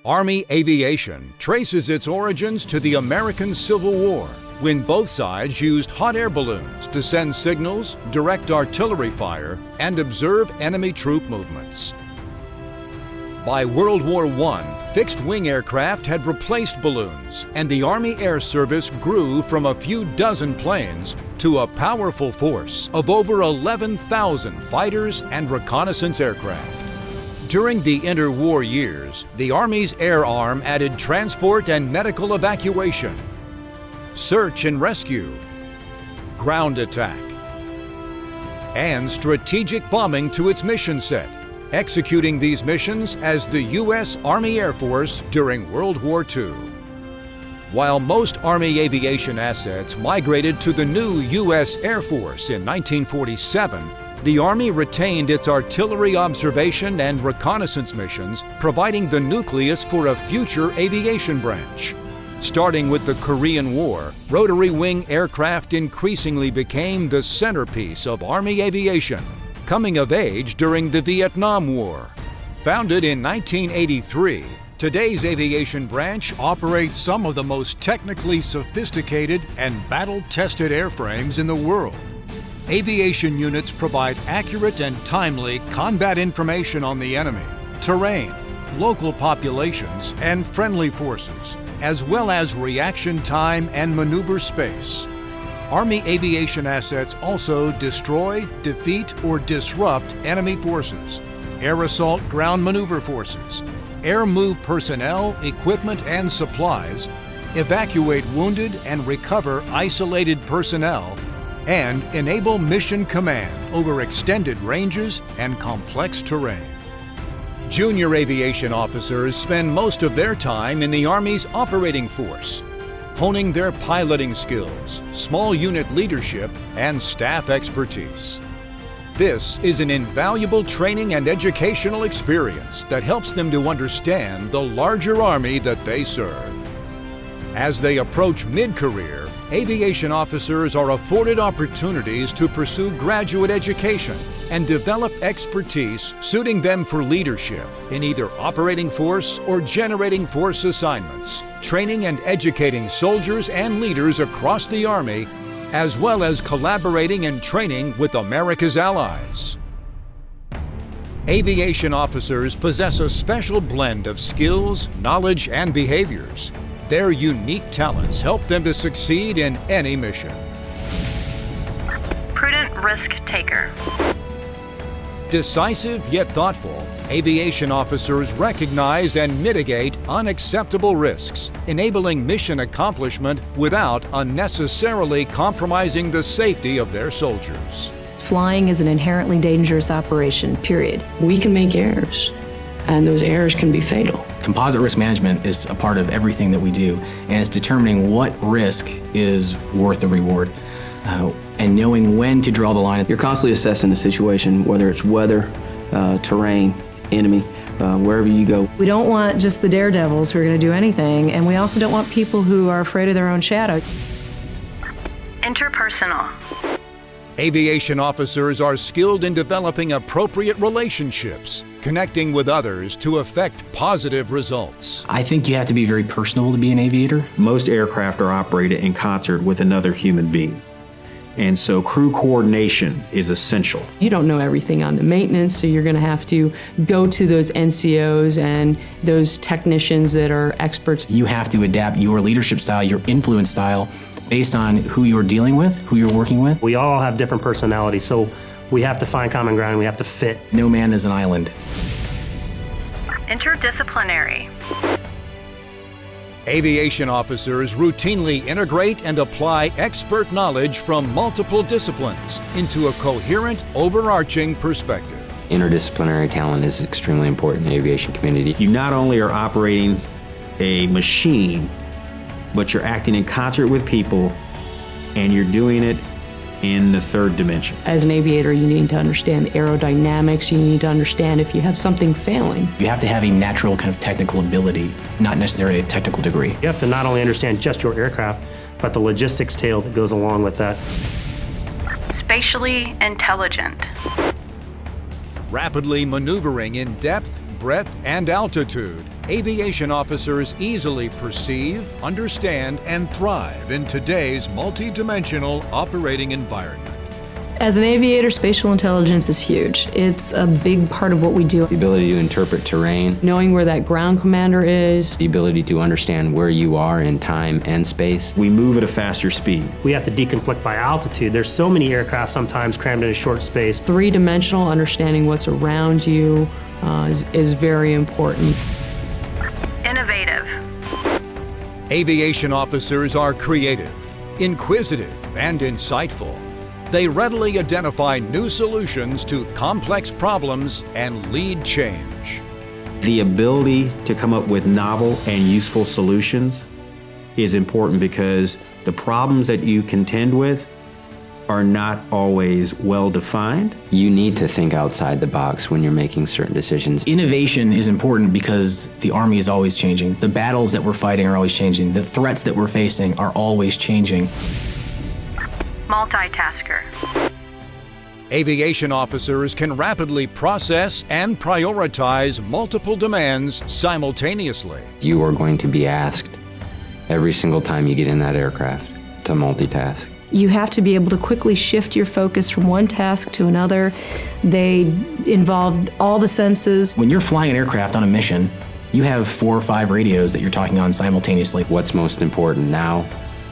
Army aviation traces its origins to the American Civil War, when both sides used hot air balloons to send signals, direct artillery fire, and observe enemy troop movements. By World War I, fixed-wing aircraft had replaced balloons, and the Army Air Service grew from a few dozen planes to a powerful force of over 11,000 fighters and reconnaissance aircraft. During the interwar years, the Army's air arm added transport and medical evacuation, search and rescue, ground attack, and strategic bombing to its mission set, executing these missions as the U.S. Army Air Force during World War II. While most Army aviation assets migrated to the new U.S. Air Force in 1947, the Army retained its artillery observation and reconnaissance missions, providing the nucleus for a future aviation branch. Starting with the Korean War, rotary wing aircraft increasingly became the centerpiece of Army aviation, coming of age during the Vietnam War. Founded in 1983, today's aviation branch operates some of the most technically sophisticated and battle-tested airframes in the world. Aviation units provide accurate and timely combat information on the enemy, terrain, local populations, and friendly forces, as well as reaction time and maneuver space. Army aviation assets also destroy, defeat, or disrupt enemy forces, air assault ground maneuver forces, air move personnel, equipment, and supplies, evacuate wounded and recover isolated personnel, and enable mission command over extended ranges and complex terrain. Junior aviation officers spend most of their time in the Army's operating force, honing their piloting skills, small unit leadership, and staff expertise. This is an invaluable training and educational experience that helps them to understand the larger Army that they serve. As they approach mid-career, aviation officers are afforded opportunities to pursue graduate education and develop expertise suiting them for leadership in either operating force or generating force assignments, training and educating soldiers and leaders across the Army, as well as collaborating and training with America's allies. Aviation officers possess a special blend of skills, knowledge, and behaviors. Their unique talents help them to succeed in any mission. Prudent risk taker. Decisive yet thoughtful, aviation officers recognize and mitigate unacceptable risks, enabling mission accomplishment without unnecessarily compromising the safety of their soldiers. Flying is an inherently dangerous operation, period. We can make errors, and those errors can be fatal. Composite risk management is a part of everything that we do, and it's determining what risk is worth the reward and knowing when to draw the line. You're constantly assessing the situation, whether it's weather, terrain, enemy, wherever you go. We don't want just the daredevils who are going to do anything, and we also don't want people who are afraid of their own shadow. Interpersonal. Aviation officers are skilled in developing appropriate relationships, connecting with others to effect positive results. I think you have to be very personable to be an aviator. Most aircraft are operated in concert with another human being. And so crew coordination is essential. You don't know everything on the maintenance, so you're going to have to go to those NCOs and those technicians that are experts. You have to adapt your leadership style, your influence style, based on who you're dealing with, who you're working with. We all have different personalities, so we have to find common ground, we have to fit. No man is an island. Interdisciplinary. Aviation officers routinely integrate and apply expert knowledge from multiple disciplines into a coherent, overarching perspective. Interdisciplinary talent is extremely important in the aviation community. You not only are operating a machine, but you're acting in concert with people, and you're doing it in the third dimension. As an aviator, you need to understand aerodynamics. You need to understand if you have something failing. You have to have a natural kind of technical ability, not necessarily a technical degree. You have to not only understand just your aircraft, but the logistics tail that goes along with that. Spatially intelligent. Rapidly maneuvering in depth, breadth, and altitude, aviation officers easily perceive, understand, and thrive in today's multi-dimensional operating environment. As an aviator, spatial intelligence is huge. It's a big part of what we do. The ability to interpret terrain, Knowing where that ground commander is, the ability to understand where you are in time and space. We move at a faster speed. We have to deconflict by altitude. There's so many aircraft sometimes crammed in a short space. three-dimensional, understanding what's around you is very important. Innovative. Aviation officers are creative, inquisitive, and insightful. They readily identify new solutions to complex problems and lead change. The ability to come up with novel and useful solutions is important because the problems that you contend with are not always well defined. You need to think outside the box when you're making certain decisions. Innovation is important because the Army is always changing. The battles that we're fighting are always changing. The threats that we're facing are always changing. Multitasker. Aviation officers can rapidly process and prioritize multiple demands simultaneously. You are going to be asked every single time you get in that aircraft to multitask. You have to be able to quickly shift your focus from one task to another. They involve all the senses. When you're flying an aircraft on a mission, you have 4 or 5 radios that you're talking on simultaneously. What's most important now?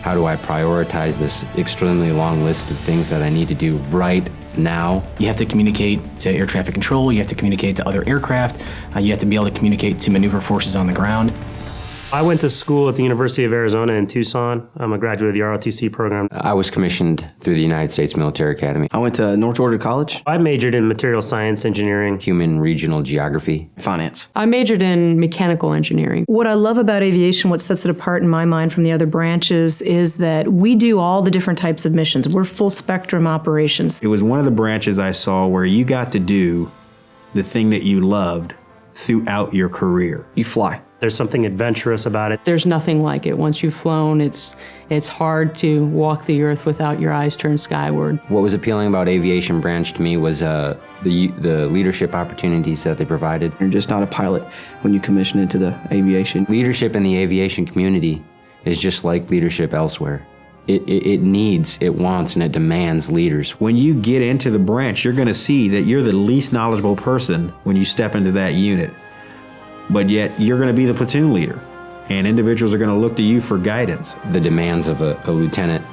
How do I prioritize this extremely long list of things that I need to do right now? You have to communicate to air traffic control, you have to communicate to other aircraft, you have to be able to communicate to maneuver forces on the ground. I went to school at the University of Arizona in Tucson. I'm a graduate of the ROTC program. I was commissioned through the United States Military Academy. I went to North Georgia College, I majored in material science engineering. Human regional geography. finance. I majored in mechanical engineering. What I love about aviation, what sets it apart in my mind from the other branches, is that we do all the different types of missions. We're full spectrum operations. It was one of the branches I saw where you got to do the thing that you loved throughout your career. You fly. There's something adventurous about it. There's nothing like it. Once you've flown, it's hard to walk the earth without your eyes turned skyward. What was appealing about aviation branch to me was the leadership opportunities that they provided. You're just not a pilot when you commission into the aviation. Leadership in the aviation community is just like leadership elsewhere. It needs, it wants, and it demands leaders. When you get into the branch, you're going to see that you're the least knowledgeable person when you step into that unit. But yet you're going to be the platoon leader, and individuals are going to look to you for guidance. The demands of a lieutenant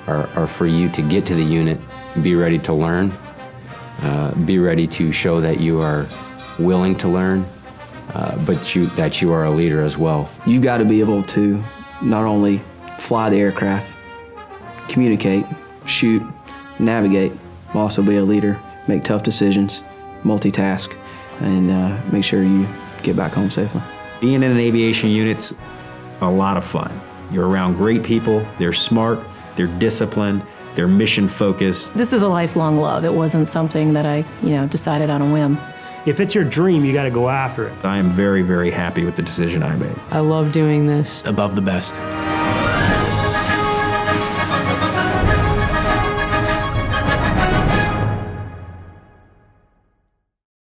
are for you to get to the unit, be ready to learn, be ready to show that you are willing to learn, but that you are a leader as well. You got to be able to not only fly the aircraft, communicate, shoot, navigate, but also be a leader, make tough decisions, multitask, and make sure you get back home safely. Being in an aviation unit's a lot of fun. You're around great people, they're smart, they're disciplined, they're mission focused. This is a lifelong love. It wasn't something that I, decided on a whim. If it's your dream, you got to go after it. I am very, very happy with the decision I made. I love doing this. Above the best.